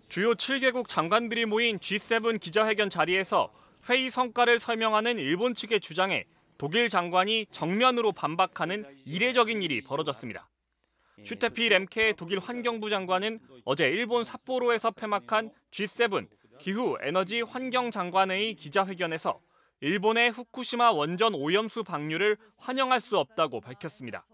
주요 7개국 장관들이 모인 G7 기자회견 자리에서 회의 성과를 설명하는 일본 측의 주장에 독일 장관이 정면으로 반박하는 이례적인 일이 벌어졌습니다. 슈테피 렘케 독일 환경부 장관은 어제 일본 삿포로에서 폐막한 G7 기후, 에너지, 환경 장관회의 기자회견에서 일본의 후쿠시마 원전 오염수 방류를 환영할 수 없다고 밝혔습니다.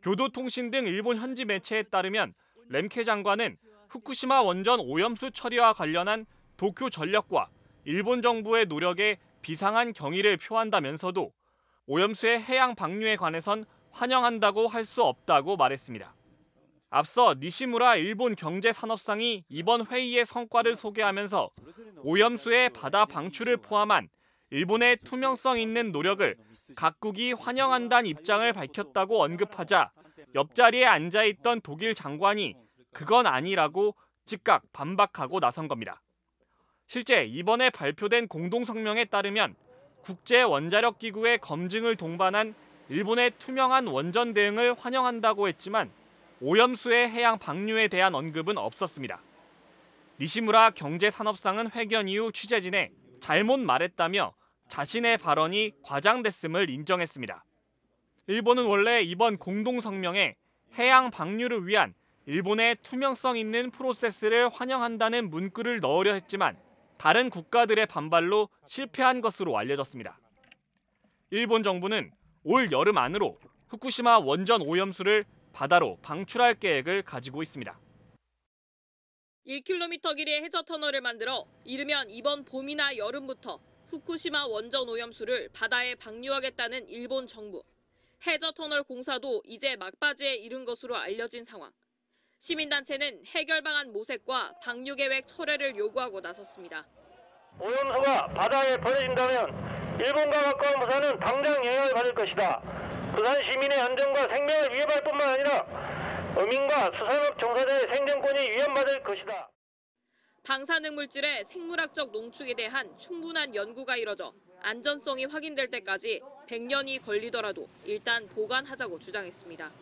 교도통신 등 일본 현지 매체에 따르면 렘케 장관은 후쿠시마 원전 오염수 처리와 관련한 도쿄전력과 일본 정부의 노력에 비상한 경의를 표한다면서도 오염수의 해양 방류에 관해선 환영한다고 할 수 없다고 말했습니다. 앞서 니시무라 일본 경제산업상이 이번 회의의 성과를 소개하면서 오염수의 바다 방출을 포함한 일본의 투명성 있는 노력을 각국이 환영한다는 입장을 밝혔다고 언급하자 옆자리에 앉아있던 독일 장관이 그건 아니라고 즉각 반박하고 나선 겁니다. 실제 이번에 발표된 공동성명에 따르면 국제원자력기구의 검증을 동반한 일본의 투명한 원전 대응을 환영한다고 했지만 오염수의 해양 방류에 대한 언급은 없었습니다. 니시무라 경제산업상은 회견 이후 취재진에 잘못 말했다며 자신의 발언이 과장됐음을 인정했습니다. 일본은 원래 이번 공동성명에 해양 방류를 위한 일본의 투명성 있는 프로세스를 환영한다는 문구를 넣으려 했지만 다른 국가들의 반발로 실패한 것으로 알려졌습니다. 일본 정부는 올 여름 안으로 후쿠시마 원전 오염수를 바다로 방출할 계획을 가지고 있습니다. 1km 길이의 해저 터널을 만들어 이르면 이번 봄이나 여름부터 후쿠시마 원전 오염수를 바다에 방류하겠다는 일본 정부. 해저 터널 공사도 이제 막바지에 이른 것으로 알려진 상황. 시민단체는 해결 방안 모색과 방류 계획 철회를 요구하고 나섰습니다. 오염수가 바다에 버려진다면 일본과 가까운 부산은 당장 영향을 받을 것이다. 부산 시민의 안전과 생명을 위협할 뿐만 아니라 어민과 수산업 종사자의 생존권이 위협받을 것이다. 방사능 물질의 생물학적 농축에 대한 충분한 연구가 이뤄져 안전성이 확인될 때까지 100년이 걸리더라도 일단 보관하자고 주장했습니다.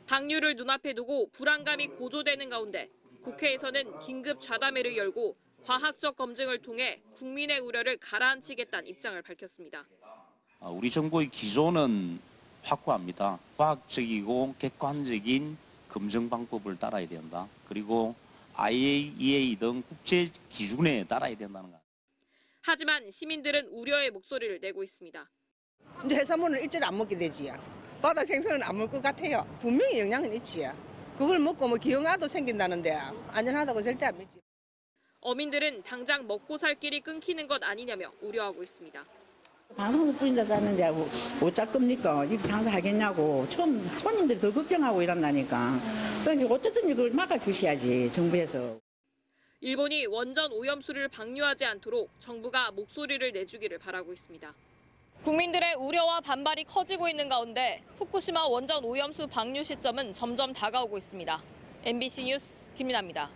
방류를 눈앞에 두고 불안감이 고조되는 가운데 국회에서는 긴급 좌담회를 열고 과학적 검증을 통해 국민의 우려를 가라앉히겠다는 입장을 밝혔습니다. 우리 정부의 기조는 확고합니다. 과학적이고 객관적인 검증 방법을 따라야 된다. 그리고 IAEA 등 국제 기준에 따라야 된다는 것. 하지만 시민들은 우려의 목소리를 내고 있습니다. 이제 해산물을 일제히 안 먹게 되지. 바다 생선은 안 먹을 것 같아요. 분명히 영향은 있지. 그걸 먹고 뭐 기형아도 생긴다는데 안전하다고 절대 안 믿지. 어민들은 당장 먹고 살 길이 끊기는 것 아니냐며 우려하고 있습니다. 방송도 뿌린다 쌌는데 어쩔 겁니까? 이렇게 장사하겠냐고. 처음 손님들이 더 걱정하고 이런다니까. 그러니까 어쨌든 이걸 막아주셔야지, 정부에서. 일본이 원전 오염수를 방류하지 않도록 정부가 목소리를 내주기를 바라고 있습니다. 국민들의 우려와 반발이 커지고 있는 가운데 후쿠시마 원전 오염수 방류 시점은 점점 다가오고 있습니다. MBC 뉴스 김민아입니다.